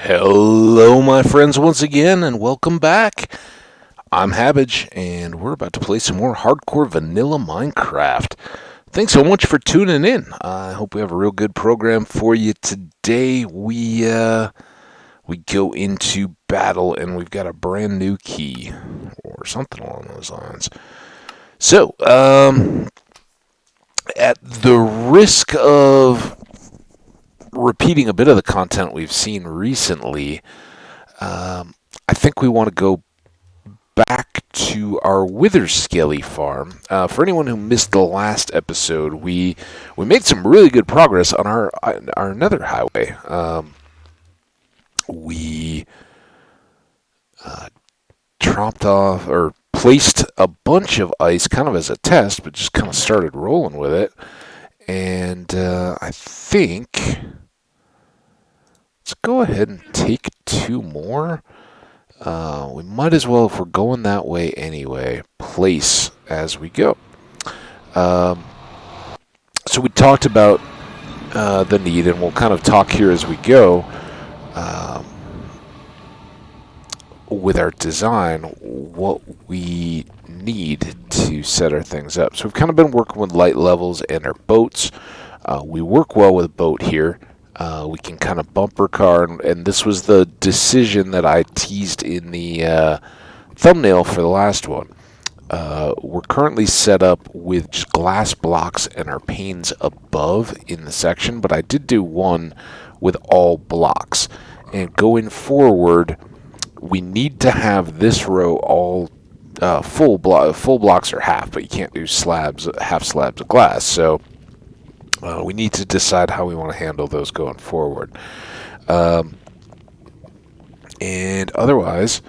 Hello, my friends, once again, and welcome back. I'm Hambbage, and we're about to play some more hardcore vanilla Minecraft. Thanks so much for tuning in. I hope we have a real good program for you today. We go into battle, and we've got a brand new key, or something along those lines. So, at the risk of repeating a bit of the content we've seen recently, I think we want to go back to our Wither Skelly farm. For anyone who missed the last episode, we made some really good progress on our Nether highway. We chopped off or placed a bunch of ice, kind of as a test, but just kind of started rolling with it. And I think let's go ahead and take two more. We might as well, if we're going that way anyway, place as we go. So we talked about the need, and we'll kind of talk here as we go with our design, what we need to set our things up. So we've kind of been working with light levels and our boats. We work well with a boat here. We can kind of bumper car, and this was the decision that I teased in the thumbnail for the last one. We're currently set up with just glass blocks and our panes above in the section, but I did do one with all blocks. And going forward, we need to have this row all full blocks or half, but you can't do half slabs of glass. So we need to decide how we want to handle those going forward. And otherwise,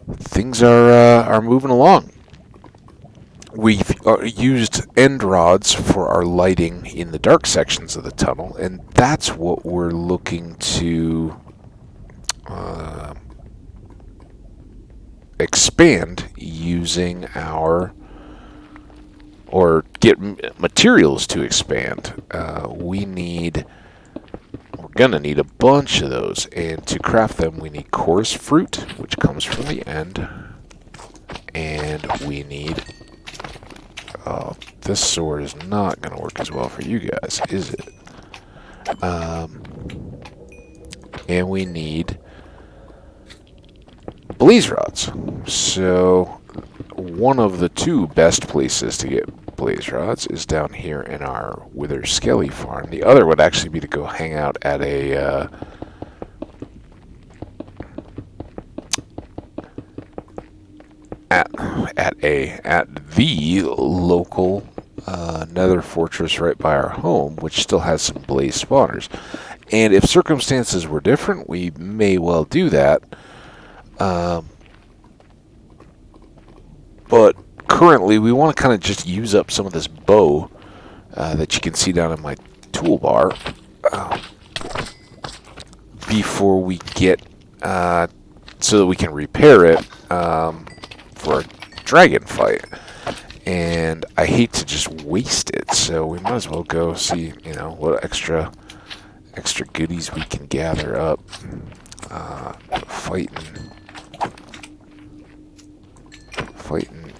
things are moving along. We've used end rods for our lighting in the dark sections of the tunnel, and that's what we're looking to expand using or get materials to expand. We're gonna need a bunch of those, and to craft them we need chorus fruit, which comes from the end, and we need this sword is not gonna work as well for you guys, is it? And we need blaze rods. So one of the two best places to get blaze rods is down here in our Wither Skelly farm. The other would actually be to go hang out at the local nether fortress right by our home, which still has some blaze spawners. And if circumstances were different, we may well do that. But currently, we want to kind of just use up some of this bow that you can see down in my toolbar before we get so that we can repair it for a dragon fight. And I hate to just waste it, so we might as well go see, what extra goodies we can gather up fighting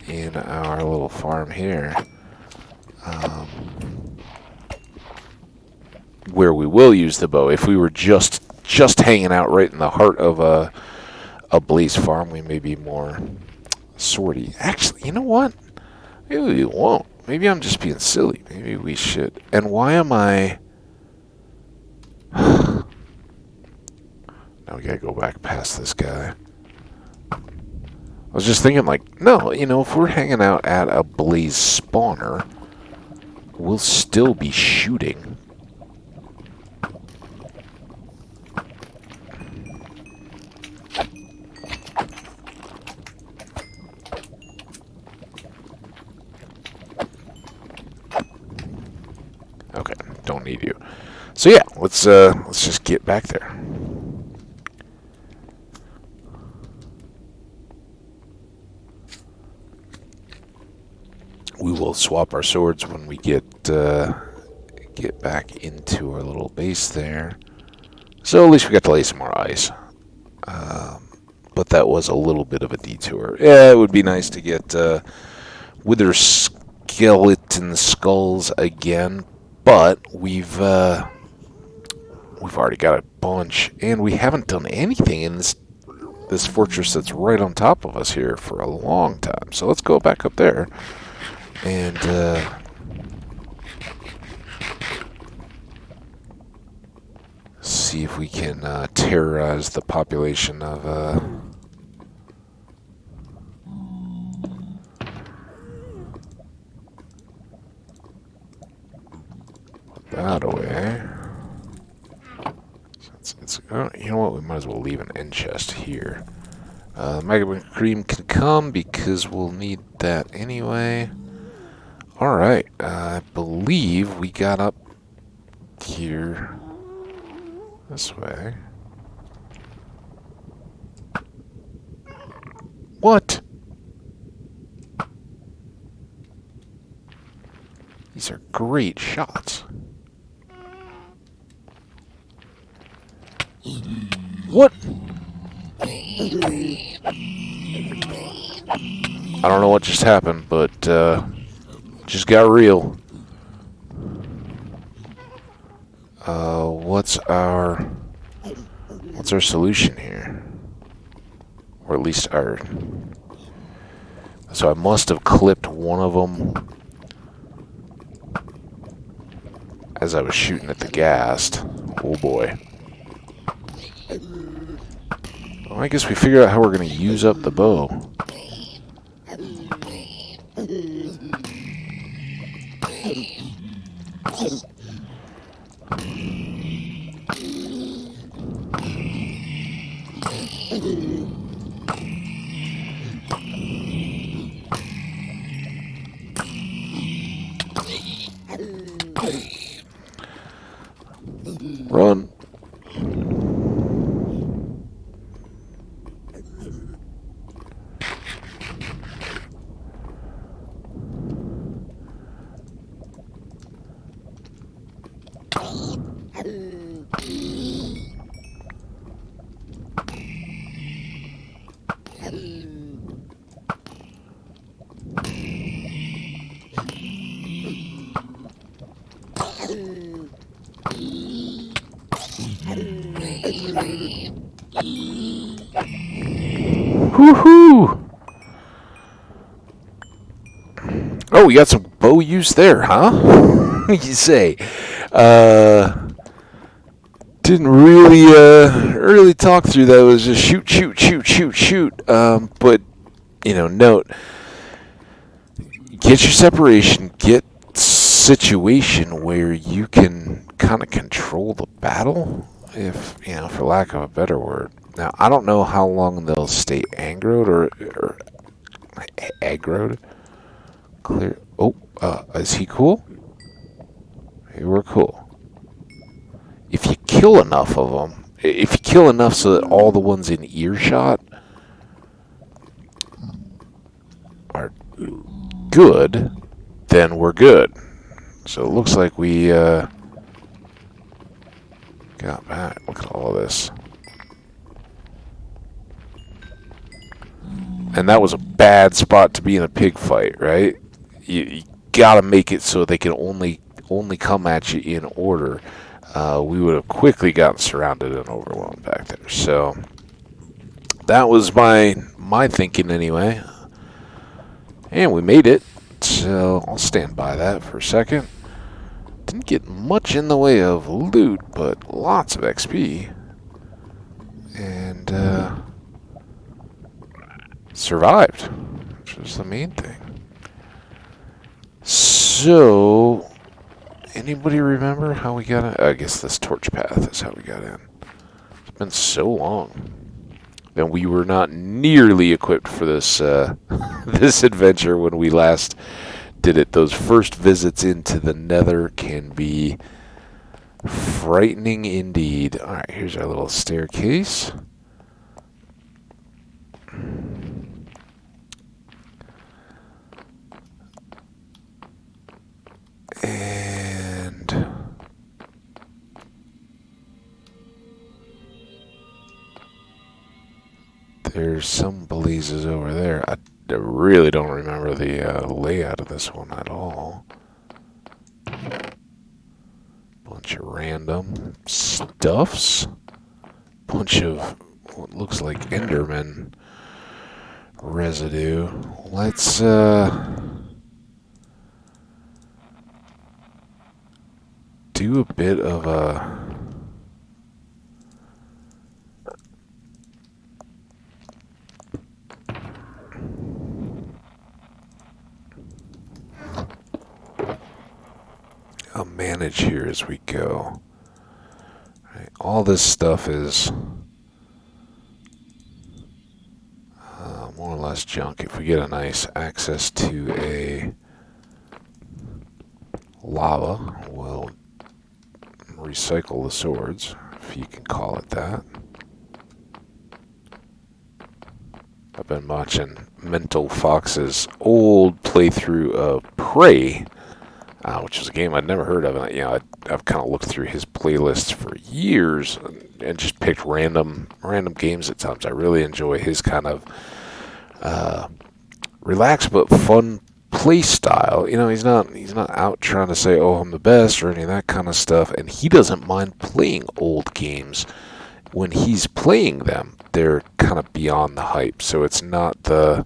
in our little farm here, where we will use the bow. If we were just hanging out right in the heart of a blaze farm, we may be more swordy. Actually, you know what? Maybe we won't. Maybe I'm just being silly. Maybe we should. And why am I... Now we gotta go back past this guy. I was just thinking, no, if we're hanging out at a blaze spawner, we'll still be shooting. Okay, don't need you. So yeah, let's just get back there. We will swap our swords when we get back into our little base there. So at least we got to lay some more ice. But that was a little bit of a detour. Yeah, it would be nice to get wither skeleton skulls again, but we've already got a bunch, and we haven't done anything in this fortress that's right on top of us here for a long time. So let's go back up there and see if we can terrorize the population of that away. You know what? We might as well leave an end chest here. Magma cream can come because we'll need that anyway. Alright, I believe we got up here this way. What? These are great shots. What? I don't know what just happened, but just got real. What's our solution here? Or at least our... So I must have clipped one of them as I was shooting at the ghast. Oh boy. Well, I guess we figured out how we're going to use up the bow. Run. Woohoo! Oh, we got some bow use there, huh? You say. Didn't really talk through that. It was just shoot, shoot, shoot, shoot, shoot. But, note, get your separation, get situation where you can kind of control the battle, if, for lack of a better word. Now, I don't know how long they'll stay aggroed or aggroed. Clear. Oh, is he cool? Hey, we're cool. If you kill enough of them, if you kill enough so that all the ones in earshot are good, then we're good. So it looks like we got back. Look at all of this. And that was a bad spot to be in a pig fight, right? You gotta make it so they can only come at you in order. We would have quickly gotten surrounded and overwhelmed back there. So that was my thinking anyway. And we made it. So I'll stand by that for a second. Didn't get much in the way of loot, but lots of XP. And survived, which was the main thing. So, anybody remember how we got in? I guess this torch path is how we got in. It's been so long. And we were not nearly equipped for this this adventure when we last did it. Those first visits into the Nether can be frightening indeed. Alright, here's our little staircase. And There's some blazes over there. I really don't remember the layout of this one at all. Bunch of random stuffs. Bunch of what looks like Enderman residue. Let's do a bit of a manage here as we go. Right, all this stuff is more or less junk. If we get a nice access to a lava, we'll recycle the swords, if you can call it that. I've been watching Mental Fox's old playthrough of Prey, which is a game I'd never heard of. And, I've kind of looked through his playlists for years and just picked random games at times. I really enjoy his kind of relaxed but fun play style. He's not out trying to say, "Oh, I'm the best" or any of that kind of stuff. And he doesn't mind playing old games. When he's playing them, they're kind of beyond the hype. So it's not the,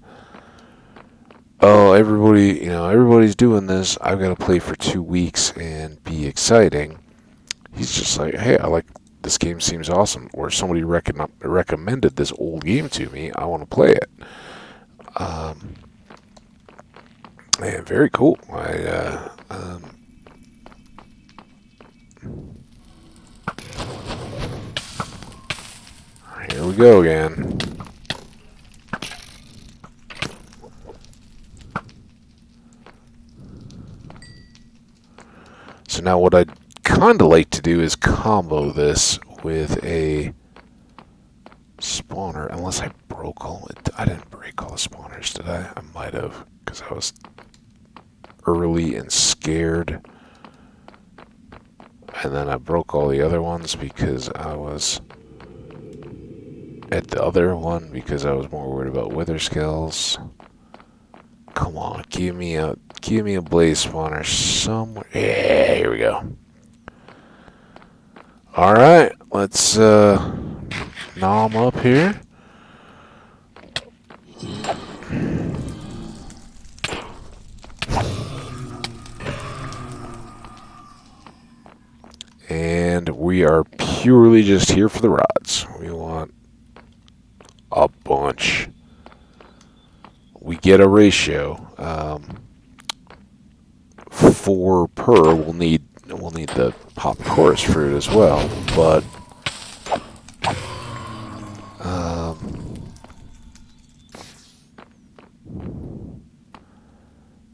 "Oh, everybody's doing this, I've got to play for 2 weeks and be exciting." He's just like, "Hey, I like this game, seems awesome," or "Somebody recommended this old game to me, I want to play it." Man, very cool. Here we go again. So now what I'd kind of like to do is combo this with a spawner, unless I broke all it. I didn't break all the spawners, did I? I might have, because I was early and scared. And then I broke all the other ones because I was at the other one because I was more worried about wither skills. Come on, give me a blaze spawner somewhere. Yeah, here we go. All right, let's gnaw 'em up here. And we are purely just here for the rods. We want a bunch. We get a ratio. 4 per. We'll need the pop chorus fruit as well, but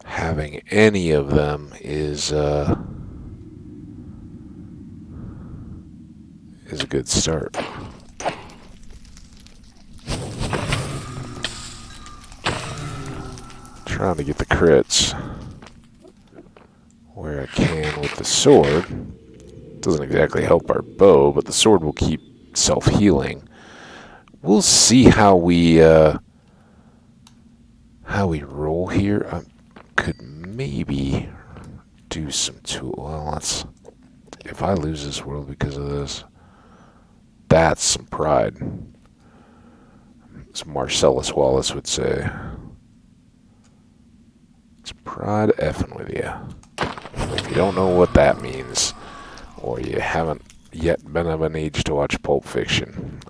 having any of them is a good start. Trying to get the crits where I can with the sword. Doesn't exactly help our bow, but the sword will keep self-healing. We'll see how we roll here. I could maybe do some tool. Well, if I lose this world because of this, that's some pride. As Marcellus Wallace would say. It's pride effing with you. If you don't know what that means, or you haven't yet been of an age to watch Pulp Fiction,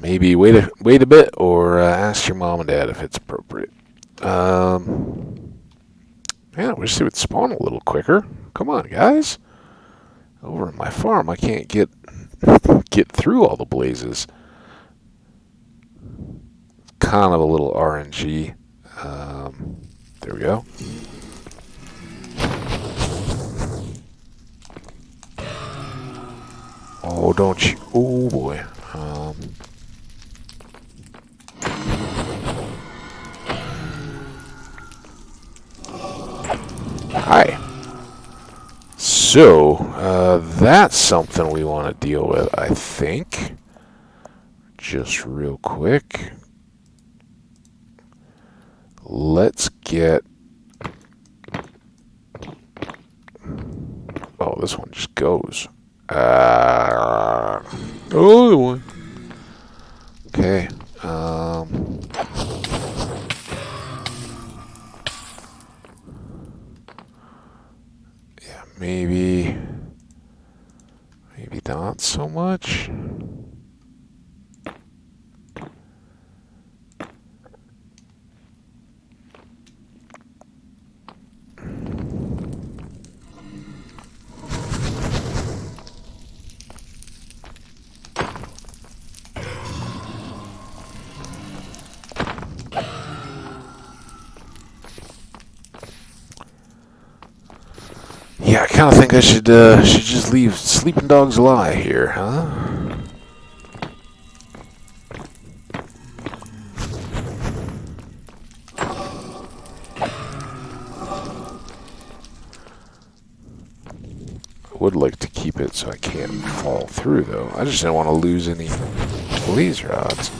maybe wait a bit, or ask your mom and dad if it's appropriate. Yeah, we'll see it spawn a little quicker. Come on, guys. Over at my farm, I can't get through all the blazes. Kind of a little RNG. There we go. Oh, don't you? Oh boy. Hi. So, that's something we want to deal with, I think. Just real quick. Let's get... Oh, this one just goes. Oh, the one. Okay. Yeah, maybe not so much. Yeah, I kind of think I should just leave sleeping dogs lie here, huh? I would like to keep it so I can't fall through, though. I just didn't want to lose any blaze rods.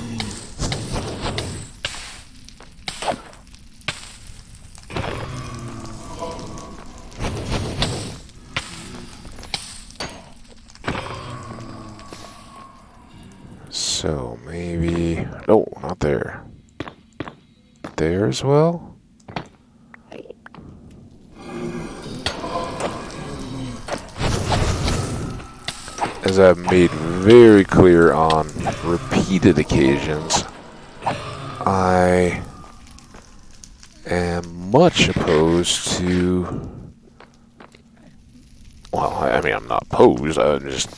So maybe... No, not there. There as well? As I've made very clear on repeated occasions, I am much opposed to... Well, I mean, I'm not opposed, I'm just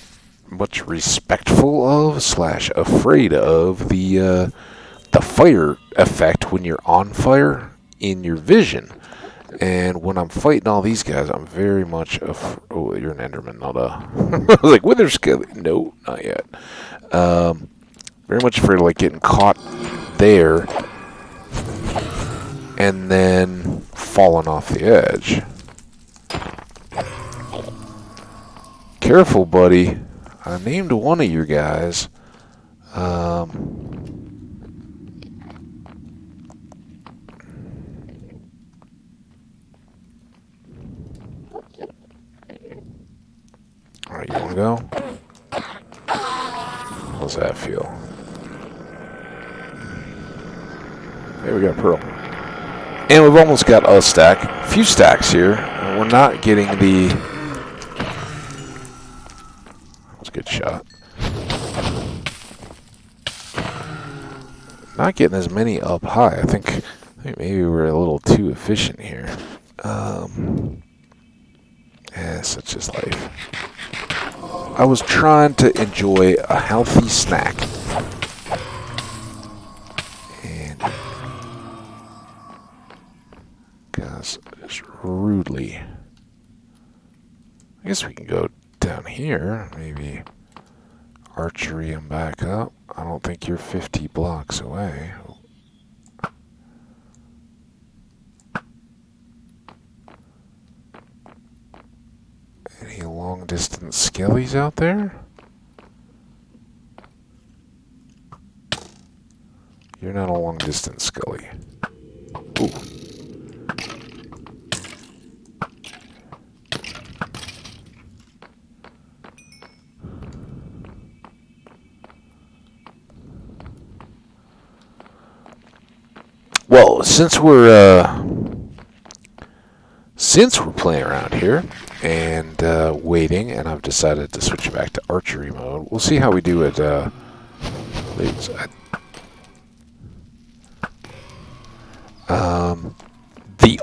much respectful of / afraid of the fire effect when you're on fire in your vision. And when I'm fighting all these guys, I'm very much oh, you're an Enderman, not a... I was like, Wither Skelly. No, not yet. Very much afraid of like getting caught there and then falling off the edge. Careful, buddy. I named one of your guys. Alright, you wanna go? How's that feel? Hey, we got a pearl. And we've almost got a stack. A few stacks here. And we're not getting the... That was a good shot. Not getting as many up high. I think maybe we're a little too efficient here. Such is life. I was trying to enjoy a healthy snack. And guys, just rudely. I guess we can go down here. Maybe archery and back up. I don't think you're 50 blocks away. Any long-distance skellies out there? You're not a long-distance skelly. Ooh. Well, since we're playing around here and waiting, and I've decided to switch back to archery mode, we'll see how we do it. The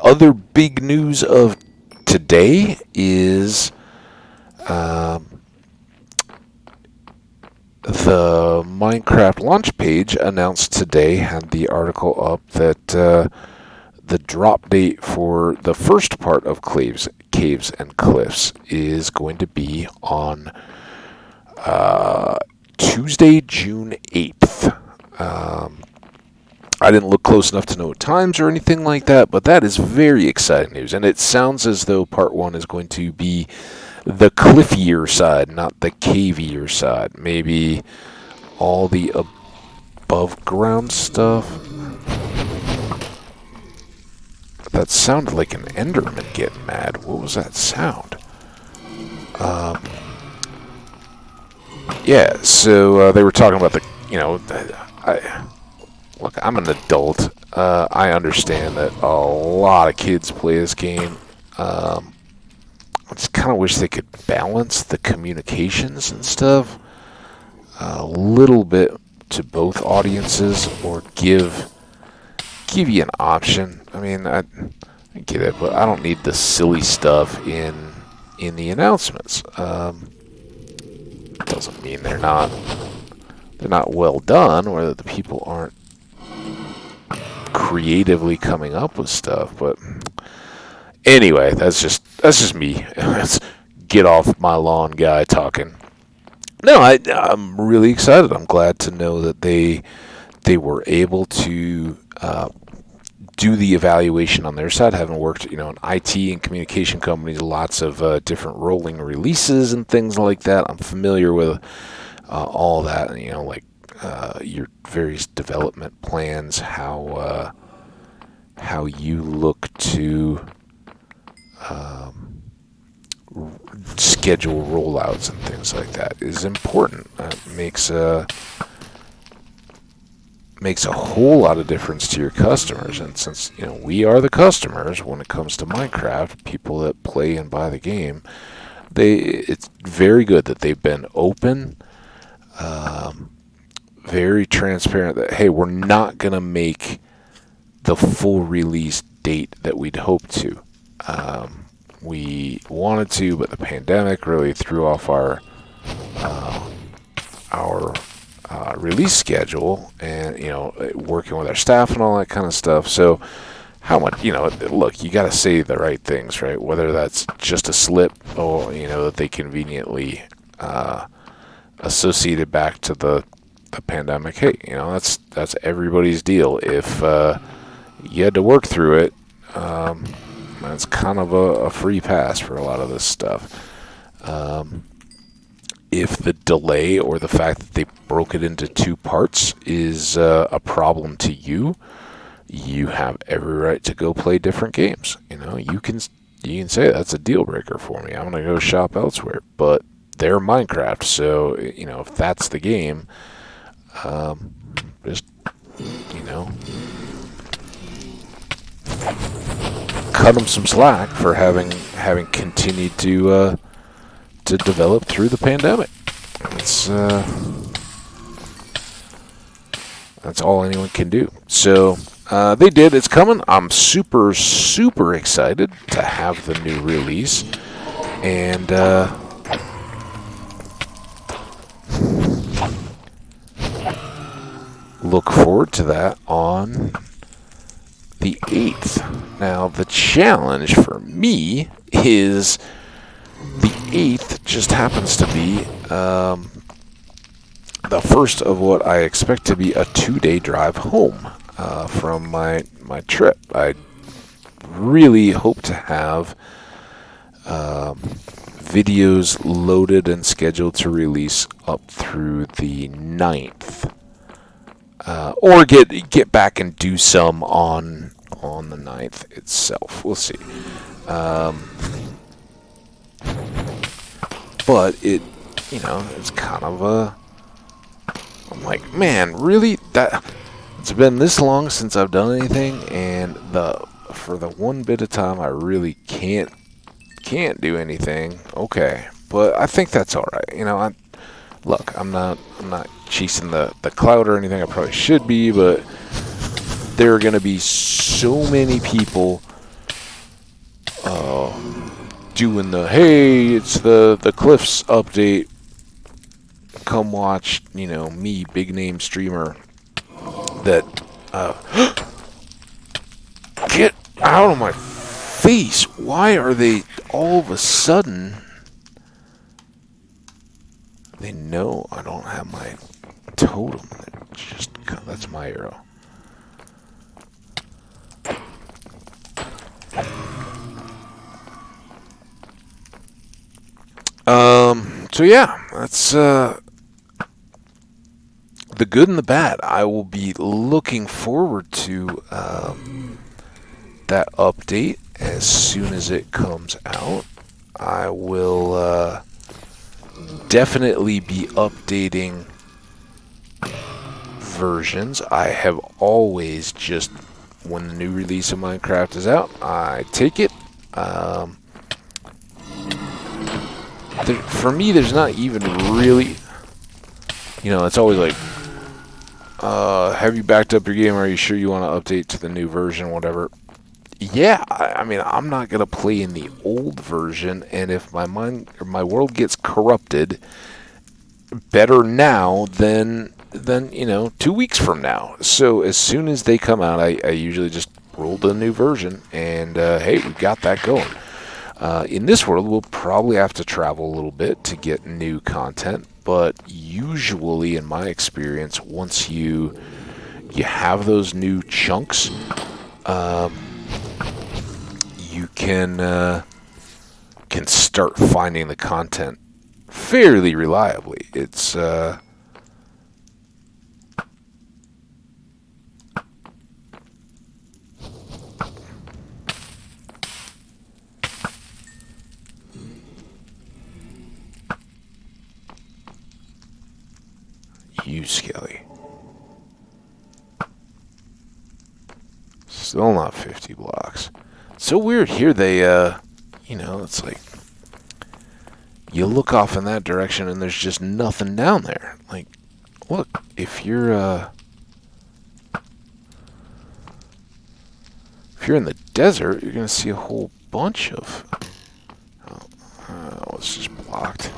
other big news of today is the Minecraft launch page announced today, had the article up that the drop date for the first part of Caves and Cliffs is going to be on Tuesday, June 8th. I didn't look close enough to know times or anything like that, but that is very exciting news. And it sounds as though part one is going to be the cliffier side, not the cavier side. Maybe all the above ground stuff. That sounded like an Enderman getting mad. What was that sound? Yeah, so they were talking about look, I'm an adult. I understand that a lot of kids play this game. I just kind of wish they could balance the communications and stuff a little bit to both audiences, or give you an option. I mean, I get it, but I don't need the silly stuff in the announcements. Doesn't mean they're not well done, or that the people aren't creatively coming up with stuff. But anyway, that's just me. That's get off my lawn guy talking. No, I'm really excited. I'm glad to know that they were able to do the evaluation on their side. Having worked, in IT and communication companies, lots of different rolling releases and things like that. I'm familiar with all that. Like your various development plans, how you look to schedule rollouts and things like that is important. Makes a whole lot of difference to your customers. And since we are the customers when it comes to Minecraft, people that play and buy the game, it's very good that they've been open, very transparent, that hey, we're not gonna make the full release date that we'd hoped to. We wanted to, but the pandemic really threw off our release schedule, and working with our staff and all that kind of stuff. So how much, look, you got to say the right things, right? Whether that's just a slip, or that they conveniently associated back to the pandemic. Hey, that's everybody's deal. If you had to work through it, it's kind of a free pass for a lot of this stuff. If the delay or the fact that they broke it into two parts is a problem to you, you have every right to go play different games. You can say that's a deal breaker for me. I'm gonna go shop elsewhere. But they're Minecraft, so if that's the game, just cut them some slack for having continued to develop through the pandemic. That's all anyone can do. So they did. It's coming. I'm super, super excited to have the new release, and look forward to that on the 8th. Now, the challenge for me is the 8th just happens to be the first of what I expect to be a 2-day drive home from my trip. I really hope to have videos loaded and scheduled to release up through the 9th. Or get back and do some on the 9th itself. We'll see. But it's kind of I'm like, man, really? It's been this long since I've done anything, and for the one bit of time I really can't do anything. Okay, but I think that's all right. Look, I'm not chasing the clout or anything. I probably should be, but there are going to be so many people doing hey, it's the Cliffs update. Come watch, me, big name streamer. That get out of my face. Why are they all of a sudden? They know I don't have my totem. That's my arrow. So yeah, that's the good and the bad. I will be looking forward to that update as soon as it comes out. I will definitely be updating versions. I have always just, when the new release of Minecraft is out, I take it. For me, there's not even really, it's always like, have you backed up your game? Are you sure you want to update to the new version, whatever? Yeah, I mean, I'm not gonna play in the old version, and if my world gets corrupted, better now than 2 weeks from now. So as soon as they come out, I usually just roll the new version, and hey, we got that going. In this world, we'll probably have to travel a little bit to get new content, but usually, in my experience, once you have those new chunks, you can start finding the content fairly reliably. It's you, Skelly. Still not 50 blocks. So weird here. They, it's like you look off in that direction and there's just nothing down there. Like, look, if you're in the desert, you're gonna see a whole bunch of. Oh, it's just blocked.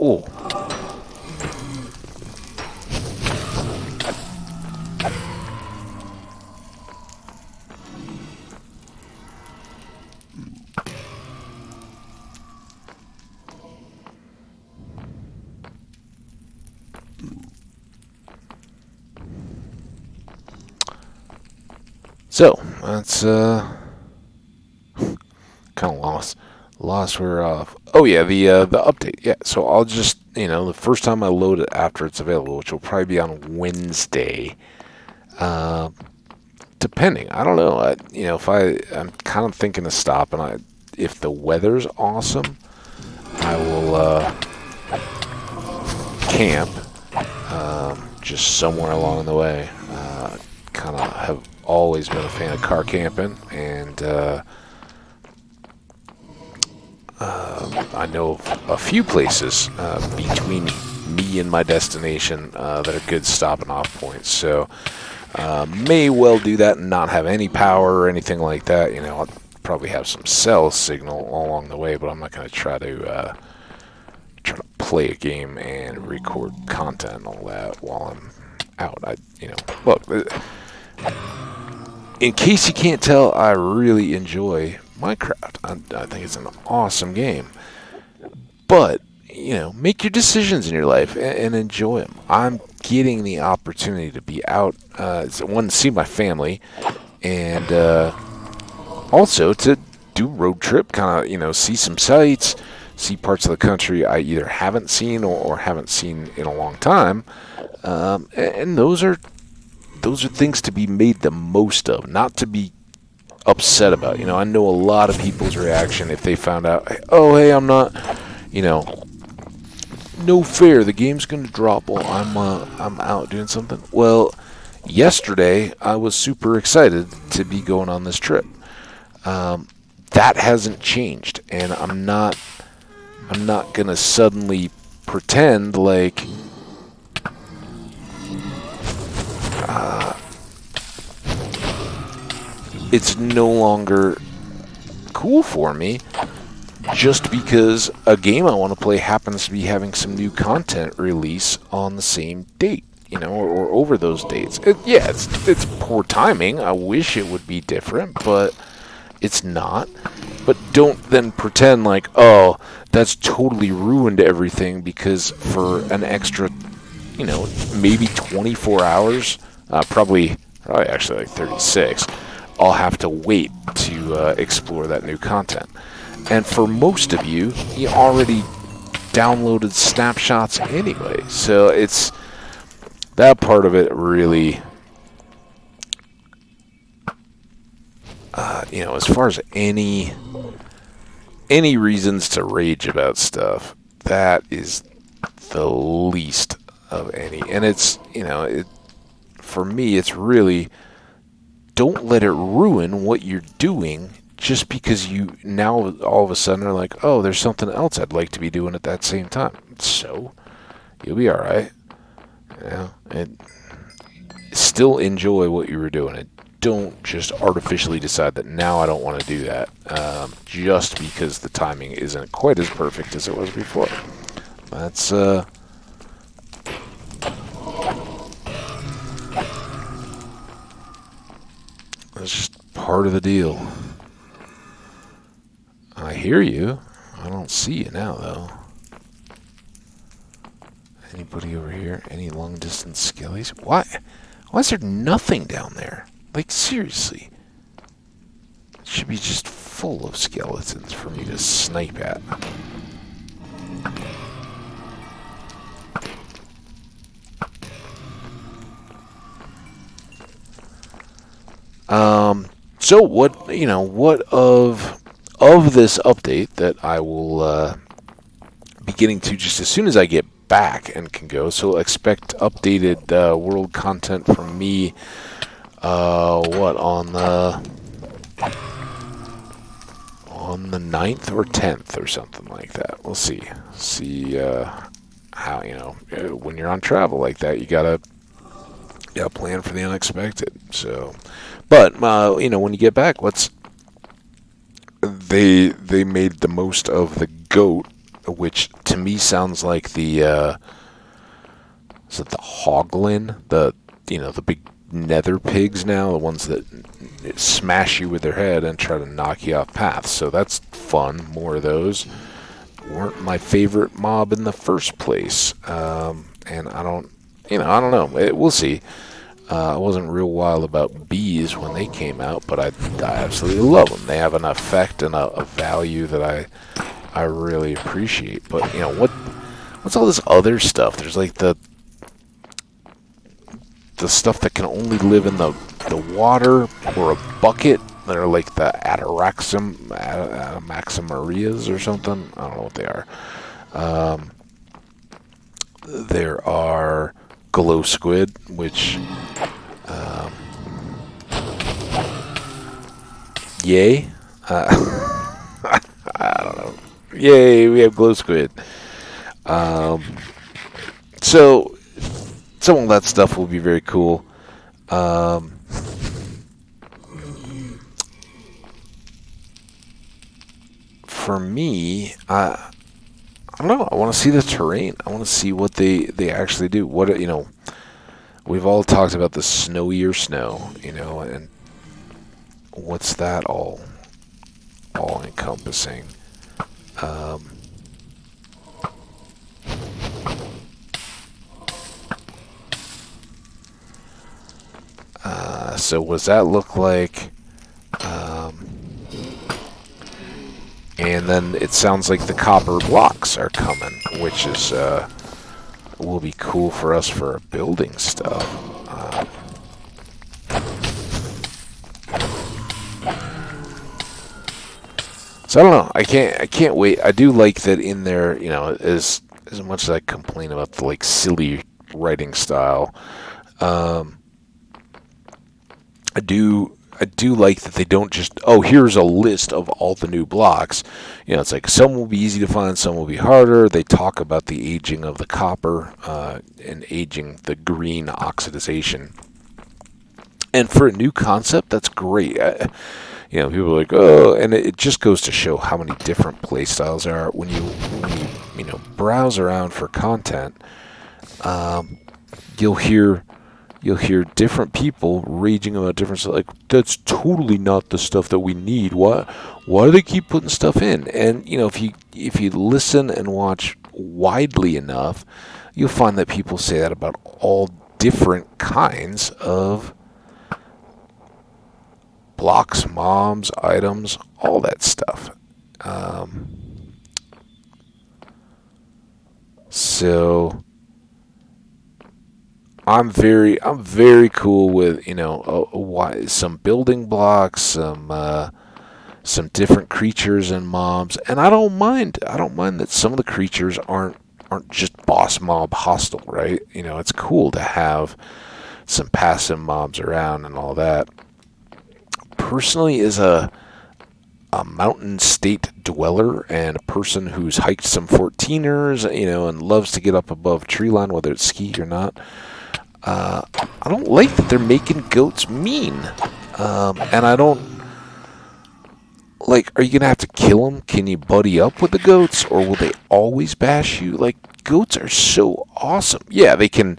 Oh. So, that's kind of lost where off. Oh yeah, the update. Yeah, so I'll just, the first time I load it after it's available, which will probably be on Wednesday. Depending, I don't know. If I'm kind of thinking to stop, and if the weather's awesome, I will camp just somewhere along the way. Kind of have always been a fan of car camping, and I know of a few places between me and my destination that are good stopping off points. So may well do that and not have any power or anything like that. I'll probably have some cell signal along the way, but I'm not going to try to play a game and record content and all that while I'm out. Look, in case you can't tell, I really enjoy Minecraft. I think it's an awesome game. But, make your decisions in your life and enjoy them. I'm getting the opportunity to be out, one, to see my family, and also to do a road trip, kind of, see some sights, see parts of the country I either haven't seen or haven't seen in a long time. And those are things to be made the most of, not to be upset about. I know a lot of people's reaction if they found out, oh, hey, I'm not, no fair, the game's going to drop while I'm out doing something. Well, yesterday I was super excited to be going on this trip. That hasn't changed, and I'm not going to suddenly pretend like it's no longer cool for me just because a game I want to play happens to be having some new content release on the same date. or over those dates. Yeah, it's poor timing. I wish it would be different, but it's not. But don't then pretend like, oh, that's totally ruined everything because for an extra, maybe 24 hours, probably actually like 36, I'll have to wait to explore that new content. And for most of you, you already downloaded snapshots anyway. So it's that part of it really, as far as any reasons to rage about stuff, that is the least of any. And it's, for me, it's really, don't let it ruin what you're doing just because you now all of a sudden are like, oh, there's something else I'd like to be doing at that same time. So you'll be all right. And still enjoy what you were doing. And don't just artificially decide that now I don't want to do that just because the timing isn't quite as perfect as it was before. That's just part of the deal. I hear you. I don't see you now, though. Anybody over here? Any long-distance skellies? Why is there nothing down there? Like, seriously. It should be just full of skeletons for me to snipe at. So what of this update that I will be getting to just as soon as I get back and can go. So expect updated world content from me. On the 9th or 10th or something like that. We'll see. How when you're on travel like that, you gotta plan for the unexpected. So, but when you get back, they made the most of the goat, which to me sounds like the is it the hoglin, the big nether pigs now, the ones that smash you with their head and try to knock you off paths. So that's fun. More of those. Weren't my favorite mob in the first place, and I don't know. We'll see. I wasn't real wild about bees when they came out, but I absolutely love them. They have an effect and a value that I really appreciate. But what's all this other stuff? There's like the stuff that can only live in the water or a bucket. They're like the Ataraximarias or something. I don't know what they are. There are glow squid, which yay. I don't know. Yay, we have glow squid. So some of that stuff will be very cool. For me, I don't know. I want to see the terrain. I want to see what they actually do. We've all talked about the snowier snow, and what's that all encompassing? So what does that look like? And then it sounds like the copper blocks are coming, which is will be cool for us for building stuff. So I don't know. I can't wait. I do like that in there. As much as I complain about the silly writing style, I do like that they don't just, here's a list of all the new blocks. It's like some will be easy to find, some will be harder. They talk about the aging of the copper and aging the green oxidization. And for a new concept, that's great. People are like, and it just goes to show how many different play styles there are when you browse around for content. you'll hear different people raging about different stuff. Like, that's totally not the stuff that we need. Why do they keep putting stuff in? And if you listen and watch widely enough, you'll find that people say that about all different kinds of blocks, mobs, items, all that stuff. So I'm very cool with some building blocks, some different creatures and mobs, and I don't mind that some of the creatures aren't just boss mob hostile, right? It's cool to have some passive mobs around and all that. Personally, as a mountain state dweller and a person who's hiked some 14ers, and loves to get up above tree line, whether it's ski or not, I don't like that they're making goats mean. And I don't like, are you going to have to kill them? Can you buddy up with the goats, or will they always bash you? Like, goats are so awesome. Yeah, they can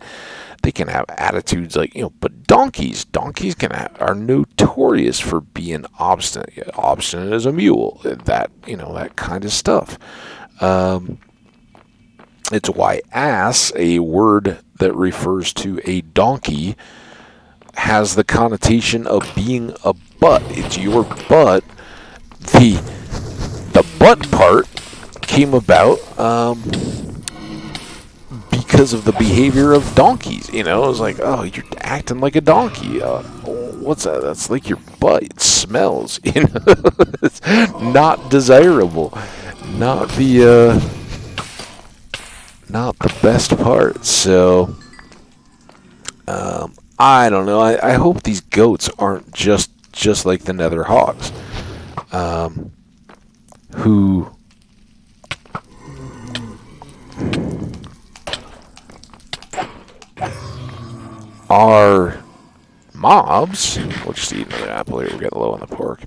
have attitudes like, but donkeys are notorious for being obstinate. Yeah, obstinate as a mule, that kind of stuff. It's why ass, a word that refers to a donkey, has the connotation of being a butt. It's your butt. The butt part came about because of the behavior of donkeys. It was like, oh, you're acting like a donkey. What's that? That's like your butt. It smells. It's not desirable. Not the best part. So I don't know. I hope these goats aren't just like the nether hogs, who are mobs. We'll just eat another apple here. We're getting low on the pork.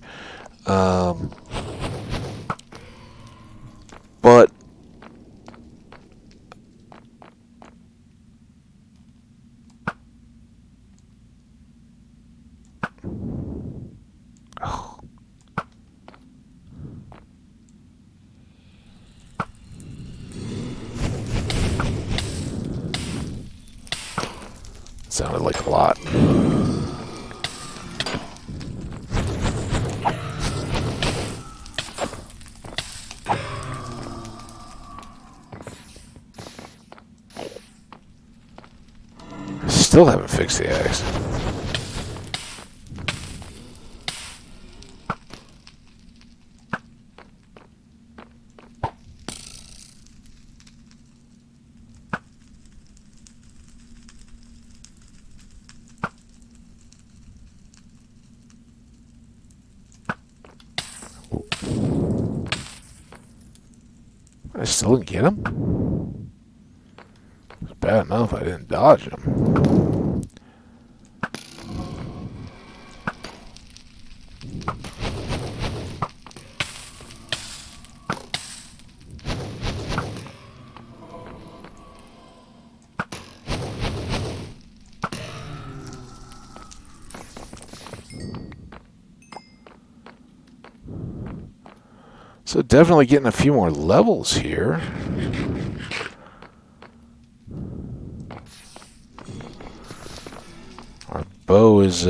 But sounded like a lot. Still haven't fixed the axe. I still didn't get him. It's bad enough I didn't dodge him. So definitely getting a few more levels here. Our bow is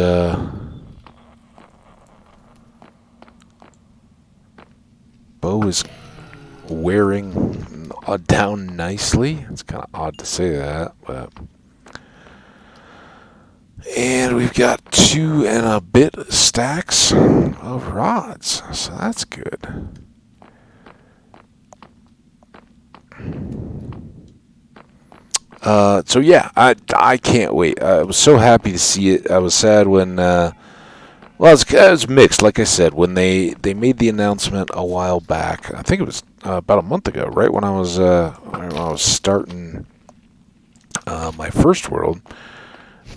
wearing down nicely. It's kind of odd to say that, but. And we've got 2 and a bit stacks of rods, so that's good. So yeah, I can't wait. I was so happy to see it. I was sad when, it was mixed. Like I said, when they made the announcement a while back. I think it was about a month ago, right when I was starting my first world.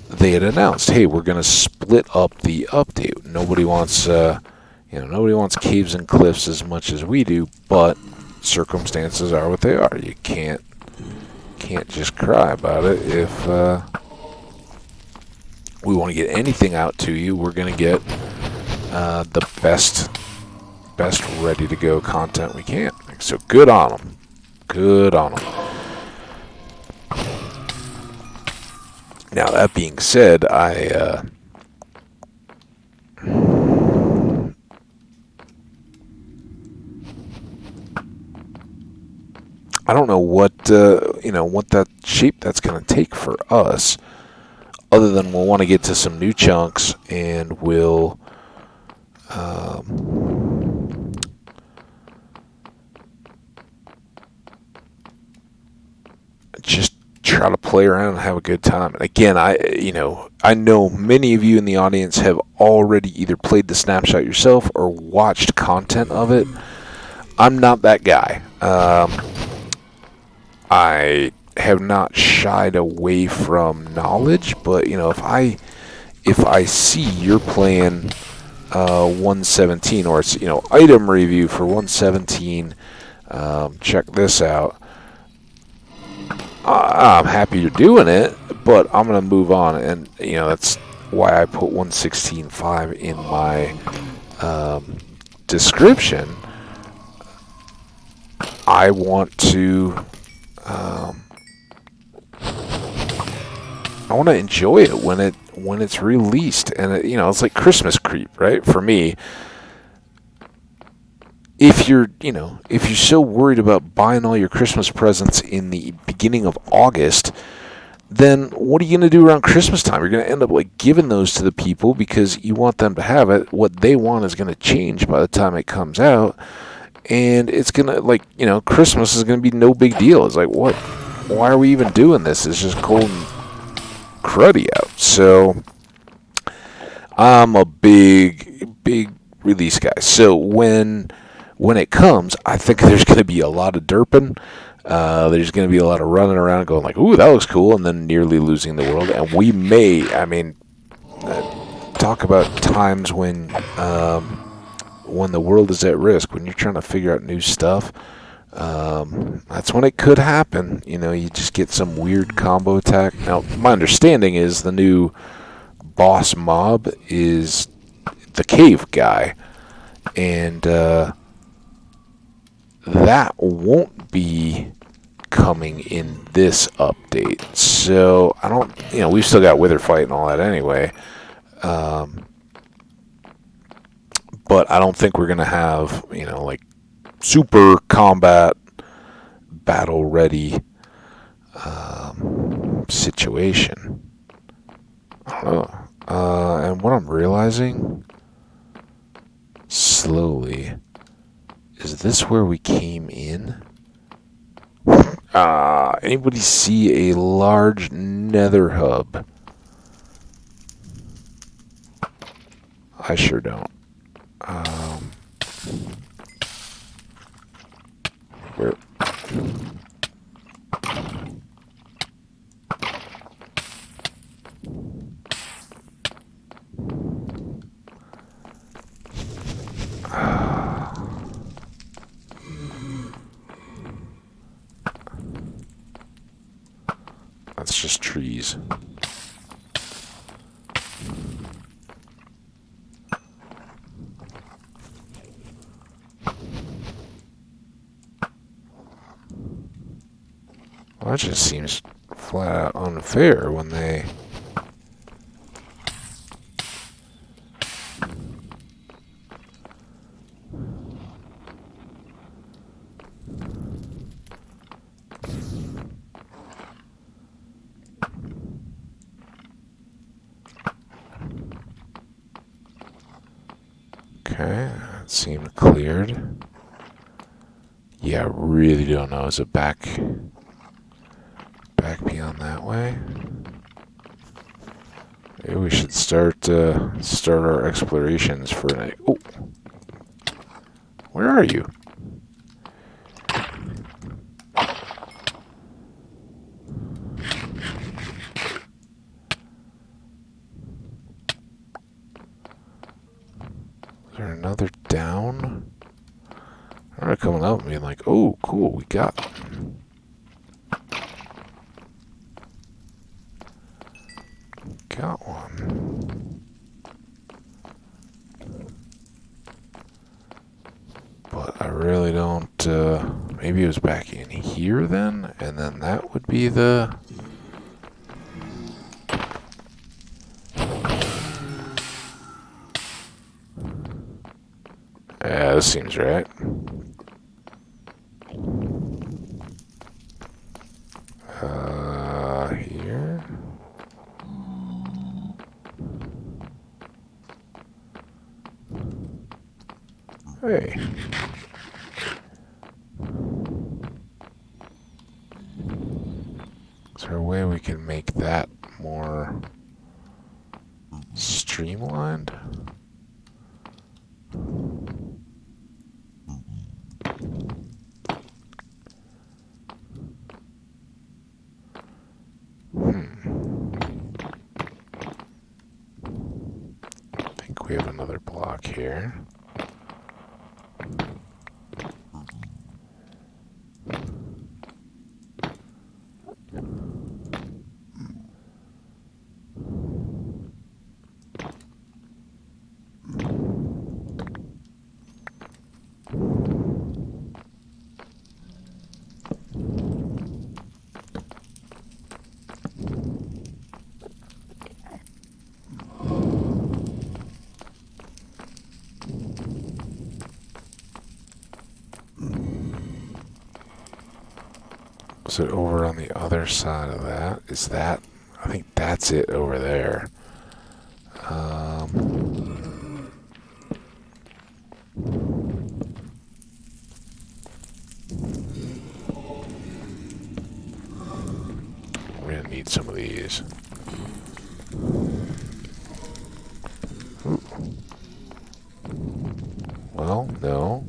They had announced, hey, we're going to split up the update. Nobody wants caves and cliffs as much as we do, but circumstances are what they are. You can't just cry about it if we want to get anything out to you, we're going to get the best ready to go content we can. So good on them. Good on them. Now that being said, I don't know what what that shape that's going to take for us, other than we'll want to get to some new chunks, and we'll just try to play around and have a good time. And again, I know many of you in the audience have already either played the snapshot yourself or watched content of it. I'm not that guy. I have not shied away from knowledge, but if I see you're playing 117, or it's item review for 117, check this out. I'm happy you're doing it, but I'm gonna move on, and that's why I put 116.5 in my description. I want to enjoy it when it's released, and it's like Christmas creep, right? For me, if you're so worried about buying all your Christmas presents in the beginning of August, then what are you going to do around Christmas time? You're going to end up giving those to the people because you want them to have it. What they want is going to change by the time it comes out, and it's going to Christmas is going to be no big deal. It's like, what? Why are we even doing this? It's just cold and cruddy out. So I'm a big release guy. So when it comes, I think there's going to be a lot of derping. There's going to be a lot of running around going like, ooh, that looks cool, and then nearly losing the world. And we may, talk about times when the world is at risk, when you're trying to figure out new stuff. That's when it could happen. You just get some weird combo attack. Now, my understanding is the new boss mob is the cave guy, and that won't be coming in this update. So I don't, we've still got Wither Fight and all that anyway. But I don't think we're gonna have, super combat, battle ready situation. I don't know. And what I'm realizing slowly is this where we came in? Anybody see a large nether hub? I sure don't. Where? That's just trees. Well, that just seems flat out unfair when they... Okay, that seemed cleared. Yeah, I really don't know. Is it back beyond that way? Maybe we should start our explorations for an... Oh! Where are you? Is there another down? They're coming up and being like, oh, cool, we got one. don't, maybe it was back in here then, and then that would be the... Yeah, this seems right. Here. Hey. Is there a way we can make that more streamlined? I think we have another block here. Is it over on the other side of that? Is that? I think that's it over there. We're gonna need some of these. Ooh. Well, no.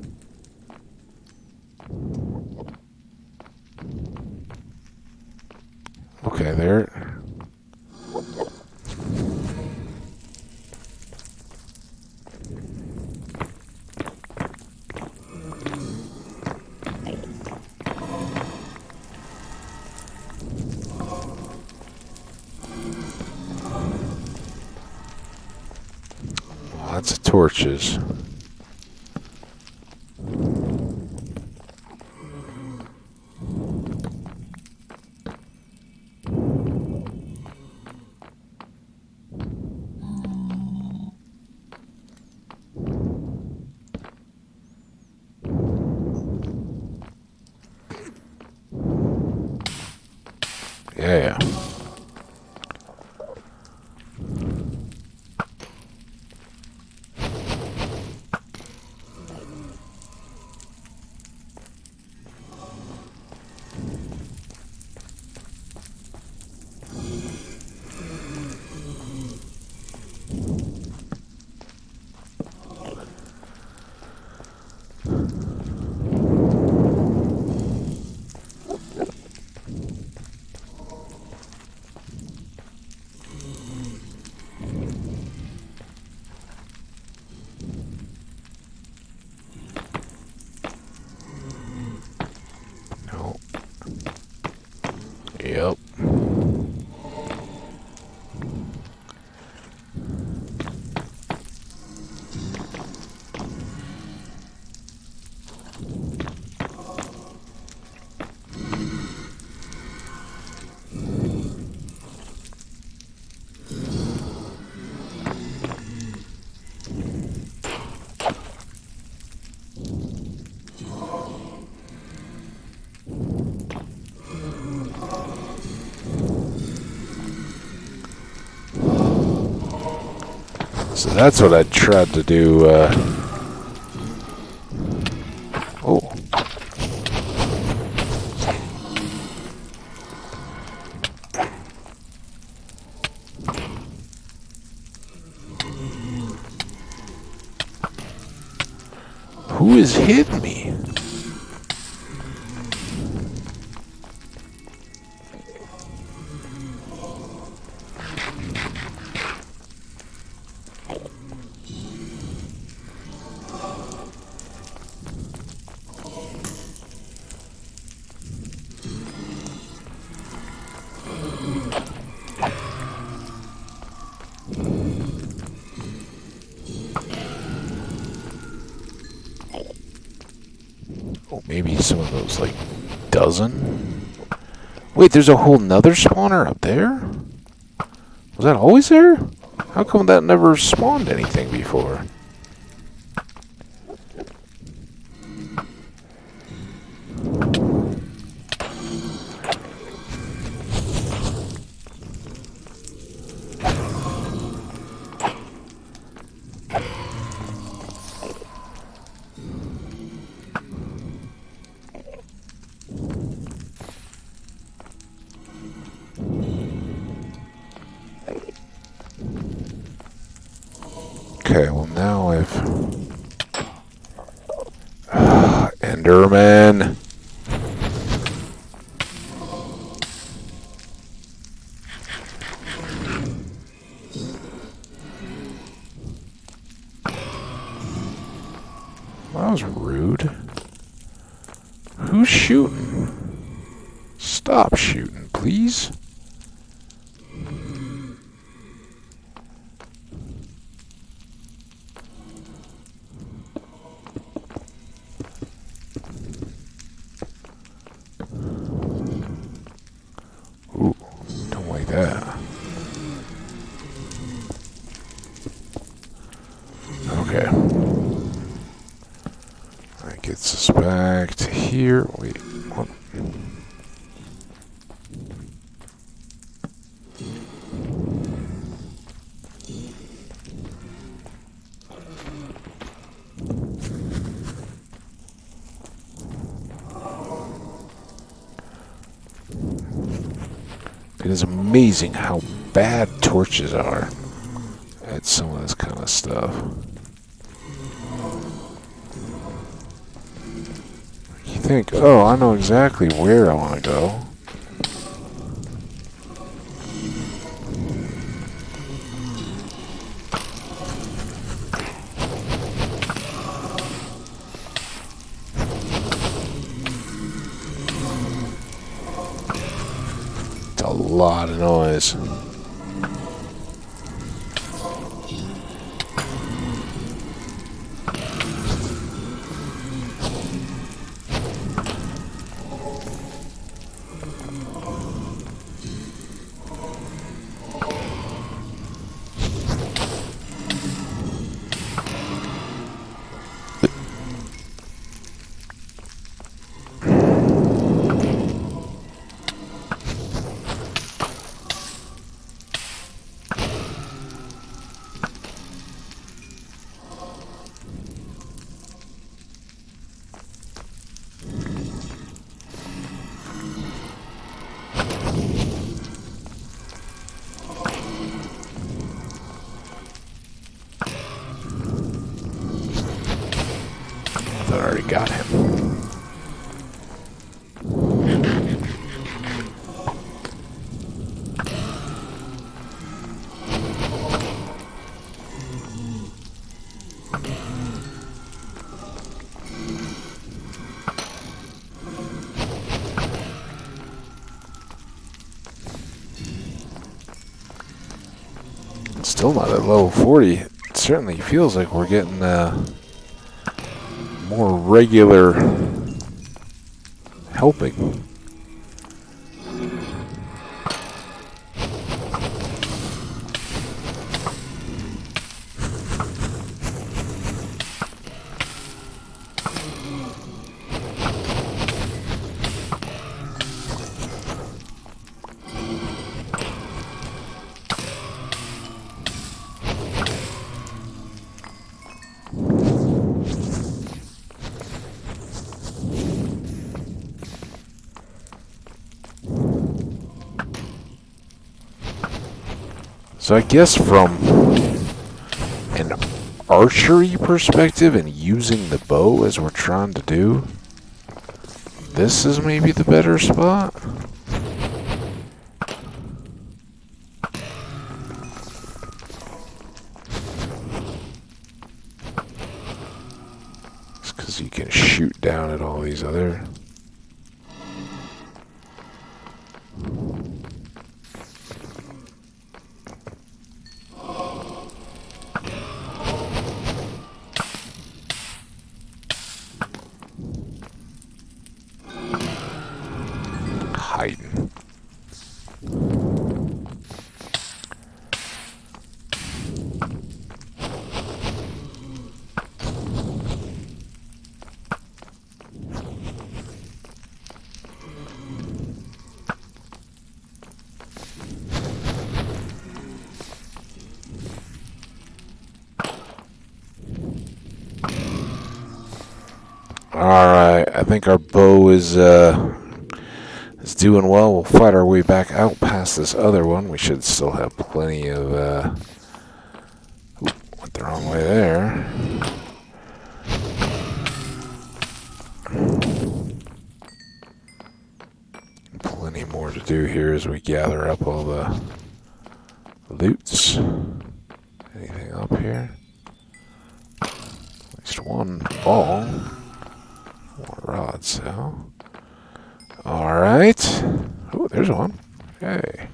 Okay, there. Lots of torches. Yeah. No. Yep. So that's what I tried to do. Oh. Who has hit me? maybe some of those, like, dozen? Wait, there's a whole nother spawner up there? Was that always there? How come that never spawned anything before? Okay, well now I've... Enderman! That was rude. Who's shooting? Stop shooting, please. Ooh, don't like that. Okay. That gets us back to here. Wait, what? It is amazing how bad torches are at some of this kind of stuff. You think, oh, I know exactly where I want to go. It's a lot of noise. I already got him. Still not at level 40. It certainly feels like we're getting more regular helping. So I guess from an archery perspective and using the bow as we're trying to do, this is maybe the better spot. It's because you can shoot down at all these other... Alright, I think our bow is doing well. We'll fight our way back out past this other one. We should still have plenty of, went the wrong way there. Plenty more to do here as we gather up all the loots. Anything up here? At least one ball. More rods, so. Alright. Oh, there's one. Hey.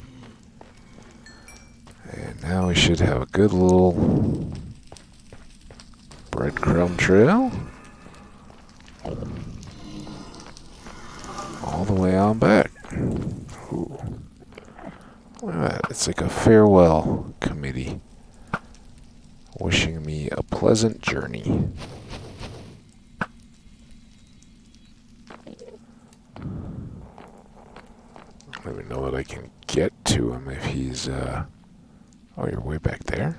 And now we should have a good little breadcrumb trail. All the way on back. Ooh. Look at that. It's like a farewell committee. Wishing me a pleasant journey. I don't even know that I can get to him if he's, Oh, you're way back there?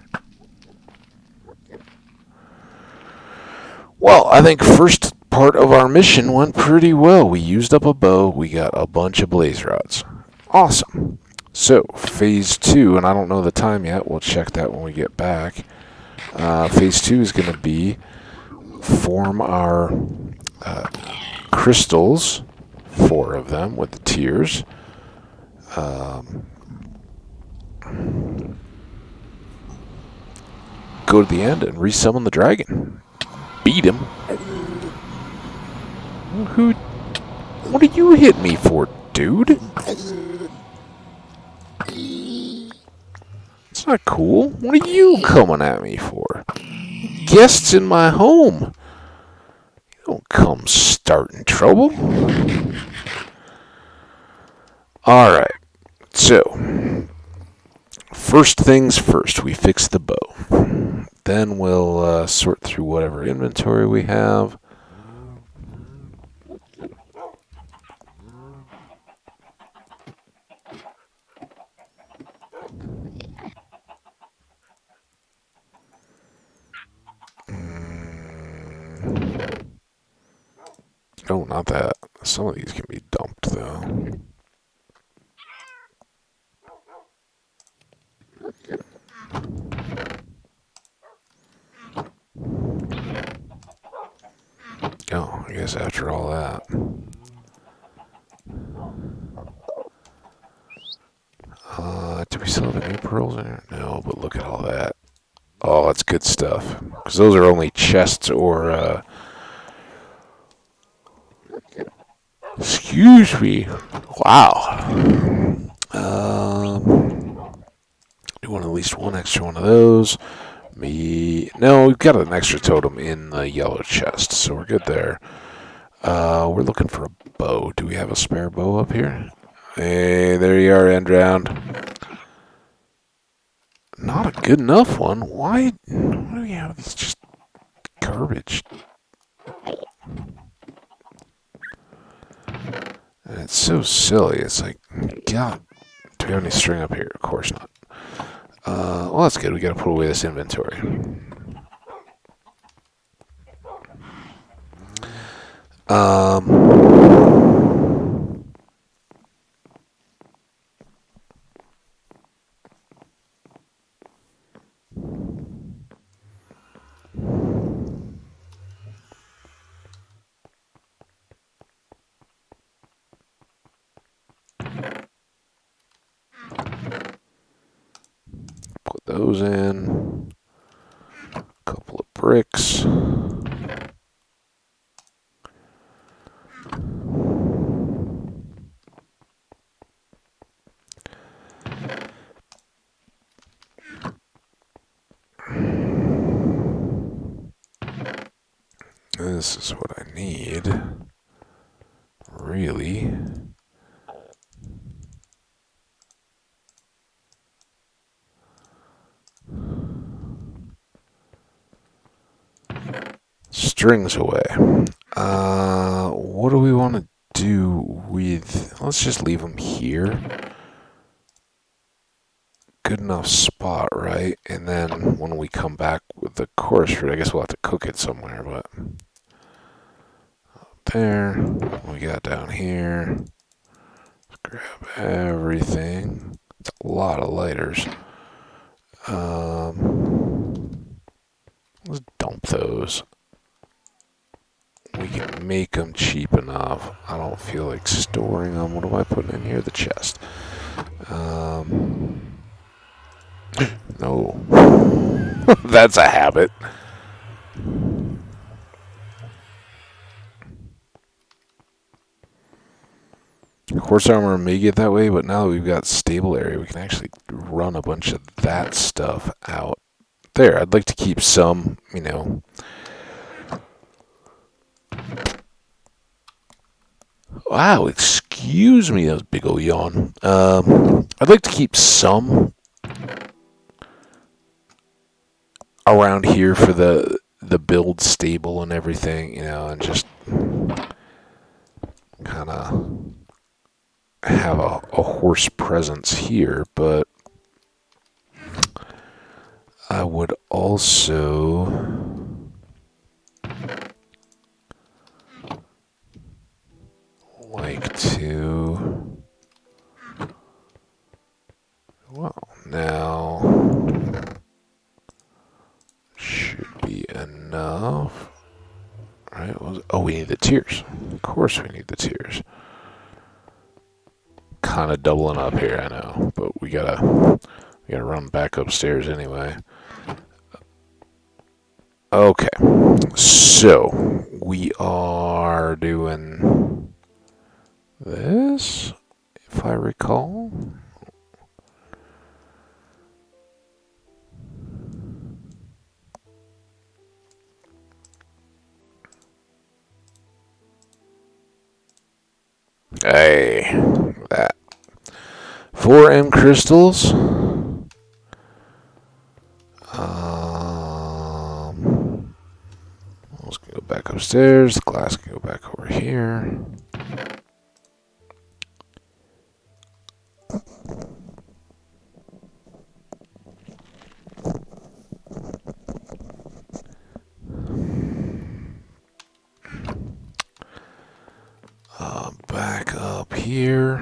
Well, I think first part of our mission went pretty well. We used up a bow. We got a bunch of blaze rods. Awesome. So, phase 2, and I don't know the time yet. We'll check that when we get back. Phase 2 is going to be form our crystals, 4 of them with the tiers. Go to the end and resummon the dragon. Beat him. What do you hit me for, dude? It's not cool. What are you coming at me for? Guests in my home. You don't come starting trouble. Alright. So, first things first, we fix the bow. Then we'll sort through whatever inventory we have. Oh, not that. Some of these can be dumped, though. Oh, I guess after all that. Do we still have any pearls in there? No, but look at all that. Oh, that's good stuff. Because those are only chests or, excuse me. Wow. Do want at least one extra one of those. No, we've got an extra totem in the yellow chest, so we're good there. We're looking for a bow. Do we have a spare bow up here? Hey, there you are, end round. Not a good enough one. Why do we have these just garbage? And it's so silly. It's like, God, do we have any string up here? Of course not. Well, that's good. We gotta put away this inventory. Put those in. A couple of bricks. This is what I need. Really. Strings away. What do we want to do with... Let's just leave them here. Good enough spot, right? And then when we come back with the chorus fruit, I guess we'll have to cook it somewhere, but... there. What we got down here. Let's grab everything. It's a lot of lighters. Let's dump those. We can make them cheap enough. I don't feel like storing them. What am I putting in here? The chest. No. That's a habit. Horse armor may get that way, but now that we've got stable area, we can actually run a bunch of that stuff out. There, I'd like to keep some, Wow, excuse me, that was a big ol' yawn. I'd like to keep some around here for the build stable and everything, and just kind of have a horse presence here, but I would also like to, well, now should be enough. Right? Oh, we need the tiers. Of course we need the tiers. Kind of doubling up here, I know, but we gotta run back upstairs anyway. Okay, so we are doing this, if I recall. Hey, that 4M crystals. Let's go back upstairs. The glass can go back over here. Back up here.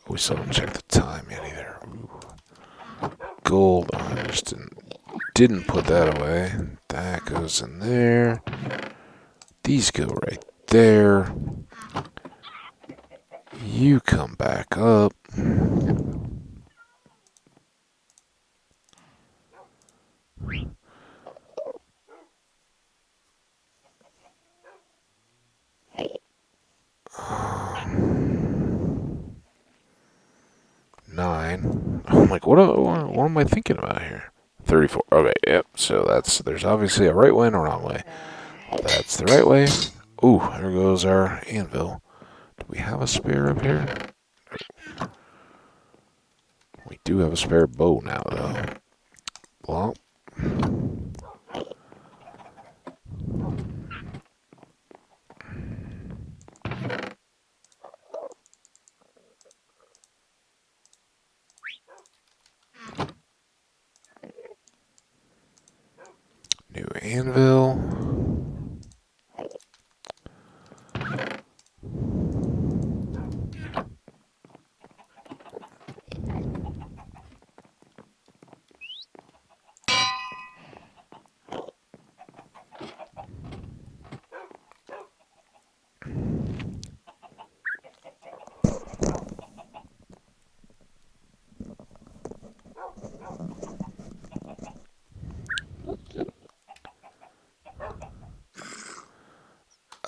We still haven't checked the time yet either. Ooh. Gold. Oh, I just didn't put that away. That goes in there. These go right there. You come back up. Nine. I'm like, what am I thinking about here? 34. Okay, yep. So there's obviously a right way and a wrong way. That's the right way. Ooh, there goes our anvil. Do we have a spare up here? We do have a spare bow now, though. Well. New anvil.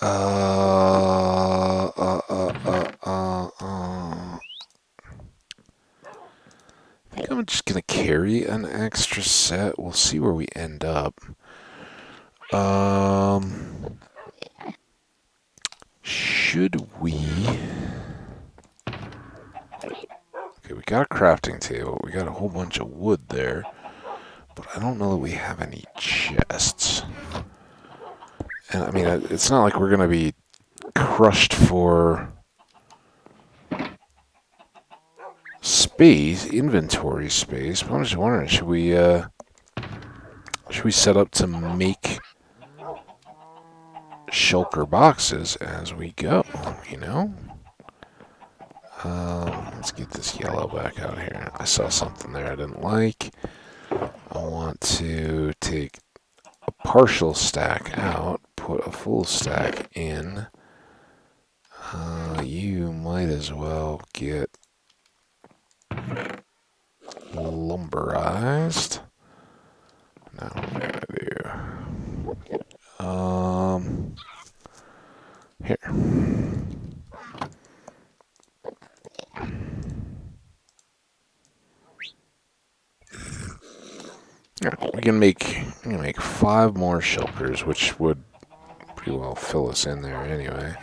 I think I'm just gonna carry an extra set. We'll see where we end up. Should we? Okay, we got a crafting table. We got a whole bunch of wood there, but I don't know that we have any chests. And I mean, it's not like we're gonna be crushed for space, inventory space. But I'm just wondering, should we set up to make shulker boxes as we go? You know. Let's get this yellow back out here. I saw something there I didn't like. I want to take a partial stack out, put a full stack in. You might as well get lumberized. Now what I'm gonna do? Here. Yeah, we can make 5 more shulkers, which would pretty well fill us in there anyway.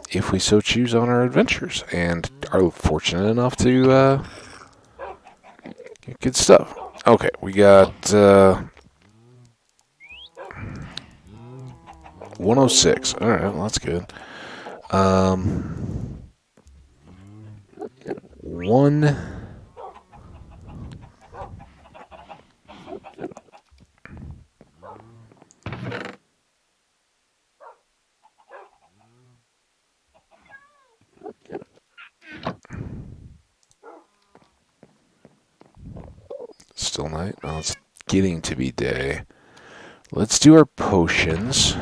If we so choose on our adventures and are fortunate enough to get good stuff. Okay, we got 106. All right, well, that's good. One. Still night. Oh, it's getting to be day. Let's do our potions.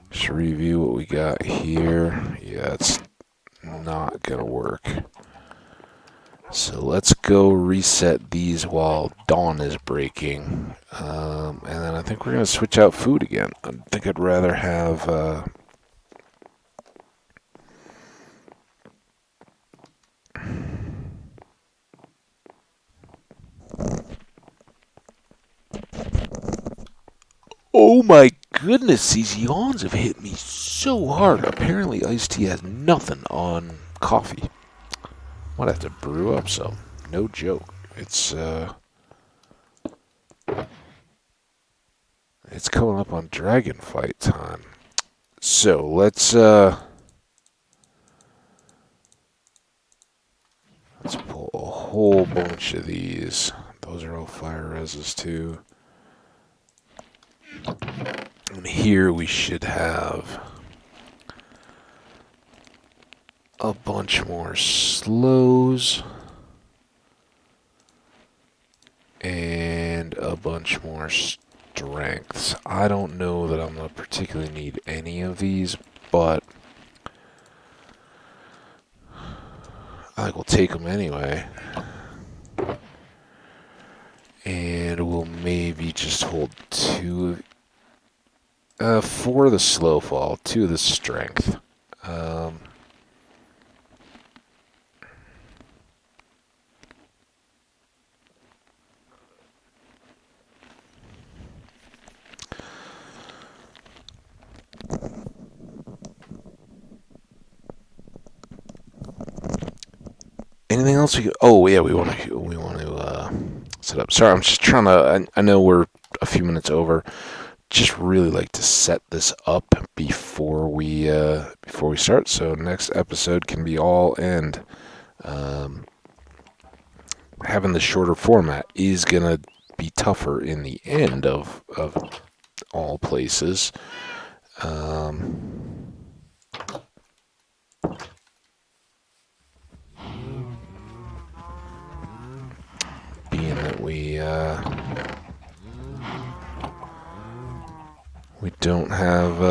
Just review what we got here. Yeah, it's not gonna work. So let's go reset these while dawn is breaking. And then I think we're gonna switch out food again. I think I'd rather have Oh my goodness, these yawns have hit me so hard. Apparently iced tea has nothing on coffee. Might have to brew up some. No joke. It's coming up on dragon fight time. So let's pull a whole bunch of these. Those are all fire reses too. And here we should have a bunch more slows and a bunch more strengths. I don't know that I'm going to particularly need any of these, but I think we'll take them anyway. And we'll maybe just hold 2 4 of the slow fall, 2 of the strength. Anything else? Oh yeah, we want to set up. Sorry, I'm just trying to. I know we're a few minutes over. Just really like to set this up before we start. So next episode can be all end. Having the shorter format is gonna be tougher in the end of all places. Being that we don't have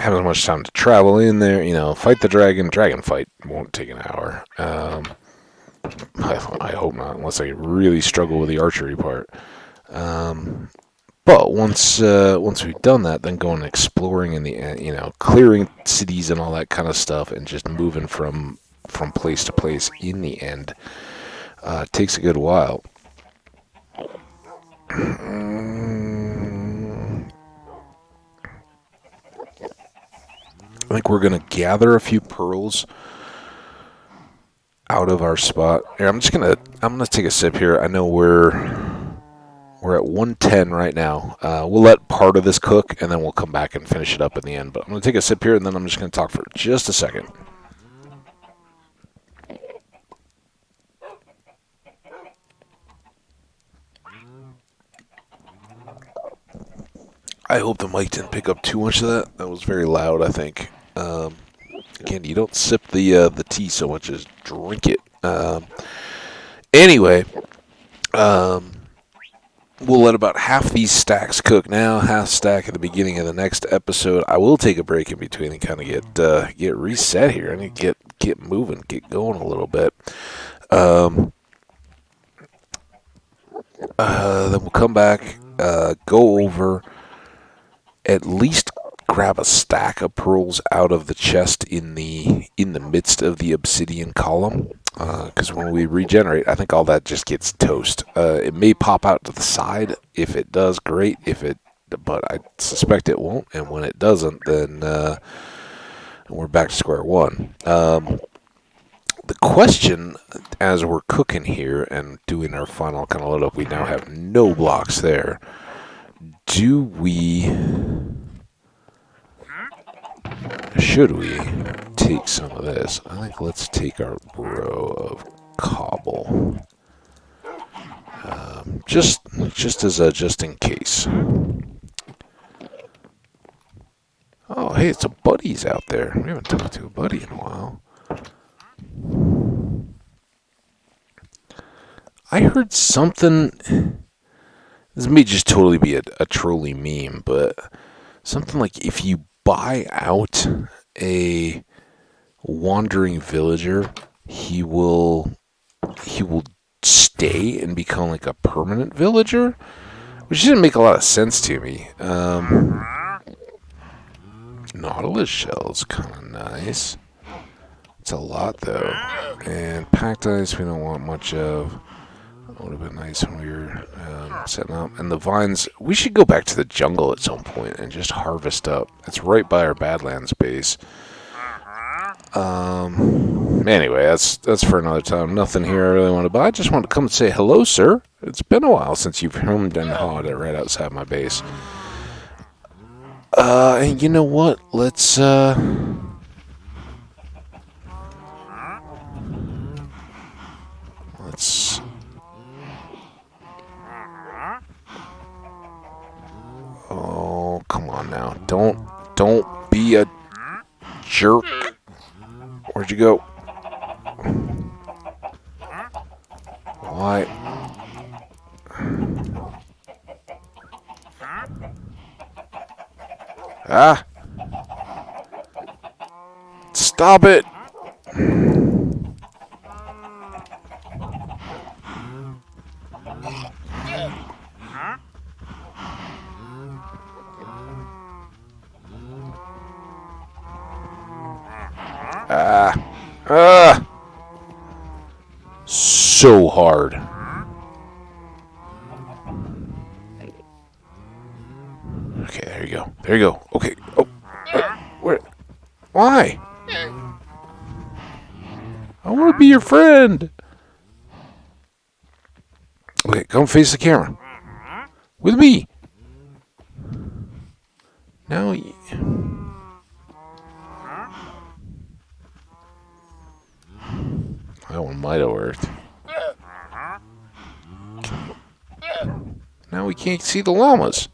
as much time to travel in there, fight the dragon. Dragon fight won't take an hour. I hope not, unless I really struggle with the archery part. But once we've done that, then going exploring in the clearing cities and all that kind of stuff, and just moving from place to place in the end takes a good while. I think we're gonna gather a few pearls out of our spot. Here, I'm gonna take a sip here. I know we're We're at 110 right now. We'll let part of this cook, and then we'll come back and finish it up in the end. But I'm going to take a sip here, and then I'm just going to talk for just a second. I hope the mic didn't pick up too much of that. That was very loud, I think. Again, you don't sip the tea so much as drink it. Anyway, we'll let about half these stacks cook now, half stack at the beginning of the next episode. I will take a break in between and kind of get reset here. I need to get moving, get going a little bit. Then we'll come back, go over, at least grab a stack of pearls out of the chest in the midst of the obsidian column. Because when we regenerate, I think all that just gets toast. It may pop out to the side. If it does, great. But I suspect it won't. And when it doesn't, then we're back to square one. The question, as we're cooking here and doing our final kind of load up, we now have no blocks there. Should we take some of this? I think let's take our row of cobble. Just in case. Oh, hey, it's a buddies out there. We haven't talked to a buddy in a while. I heard something. This may just totally be a trolley meme, but something like if you buy out a wandering villager, he will stay and become like a permanent villager, which didn't make a lot of sense to me. Nautilus shell's kind of nice. It's a lot though, and packed ice we don't want much of. That would have been nice when we were setting up. And the vines, we should go back to the jungle at some point and just harvest up. It's right by our Badlands base. Anyway, that's for another time. Nothing here I really want to buy. I just want to come and say hello, sir. It's been a while since you've hummed and hawed right outside my base. And you know what? Let's Oh, come on now. Don't be a jerk. Where'd you go? Why? Ah! Stop it! So hard. Okay, there you go. There you go. Okay. Oh, where? Why? I want to be your friend. Okay, come face the camera. With me. Now. That one might have worked. Now we can't see the llamas.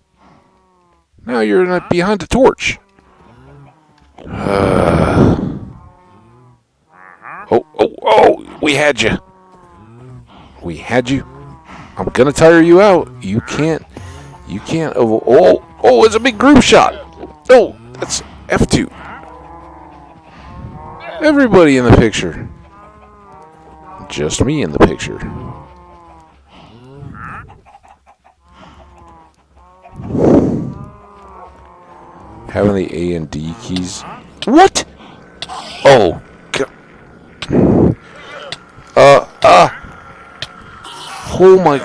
Now you're behind the torch. Oh, we had you. We had you. I'm gonna tire you out. You can't. Oh, it's a big group shot. Oh, that's F2. Everybody in the picture. Just me in the picture. Having the A and D keys. What? Oh. Oh my.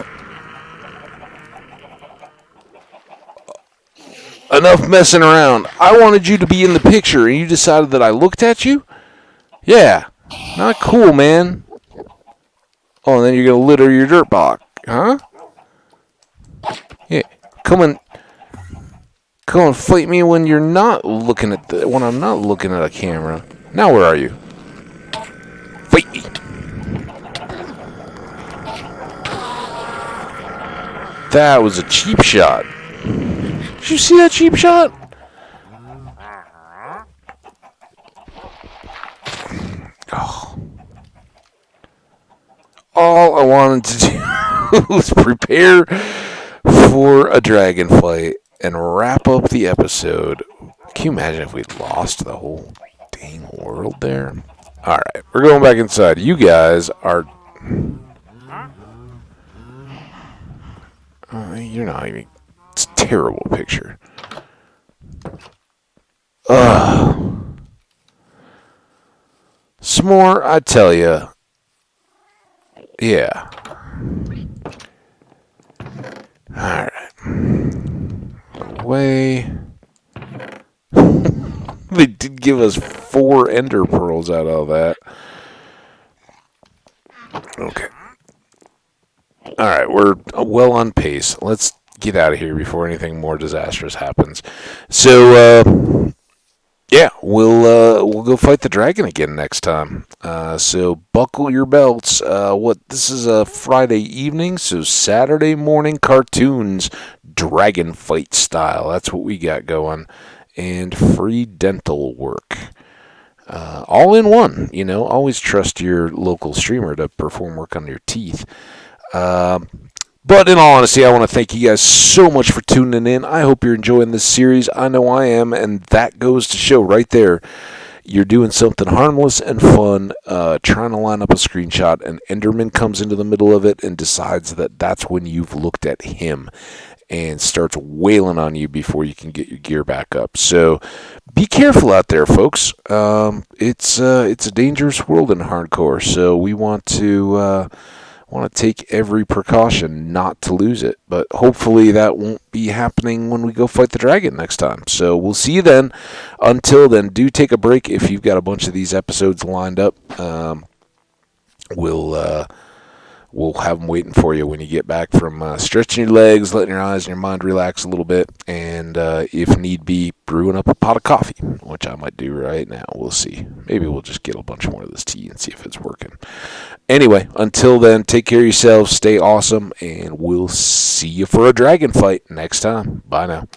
Enough messing around. I wanted you to be in the picture and you decided that I looked at you? Yeah. Not cool, man. Oh, and then you're going to litter your dirt block, huh? Yeah, come on, come on, fight me when you're not looking at when I'm not looking at a camera. Now where are you? Fight me. That was a cheap shot. Did you see that cheap shot? Oh. All I wanted to do was prepare for a dragon fight and wrap up the episode. Can you imagine if we lost the whole dang world there? Alright, we're going back inside. You guys are. You're not even. It's a terrible picture. Ugh. S'more, I tell you. Yeah. Alright. Away. They did give us 4 ender pearls out of that. Okay. Alright, we're well on pace. Let's get out of here before anything more disastrous happens. So, yeah, we'll go fight the dragon again next time. So buckle your belts. This is a Friday evening, so Saturday morning cartoons, dragon fight style. That's what we got going, and free dental work. All in one. Always trust your local streamer to perform work on your teeth. But in all honesty, I want to thank you guys so much for tuning in. I hope you're enjoying this series. I know I am, and that goes to show right there. You're doing something harmless and fun, trying to line up a screenshot, and Enderman comes into the middle of it and decides that that's when you've looked at him and starts wailing on you before you can get your gear back up. So be careful out there, folks. It's a dangerous world in hardcore, so we want to take every precaution not to lose it. But hopefully that won't be happening when we go fight the dragon next time. So we'll see you then. Until then, do take a break if you've got a bunch of these episodes lined up. We'll have them waiting for you when you get back from stretching your legs, letting your eyes and your mind relax a little bit, and if need be, brewing up a pot of coffee, which I might do right now. We'll see. Maybe we'll just get a bunch more of this tea and see if it's working. Anyway, until then, take care of yourselves, stay awesome, and we'll see you for a dragon fight next time. Bye now.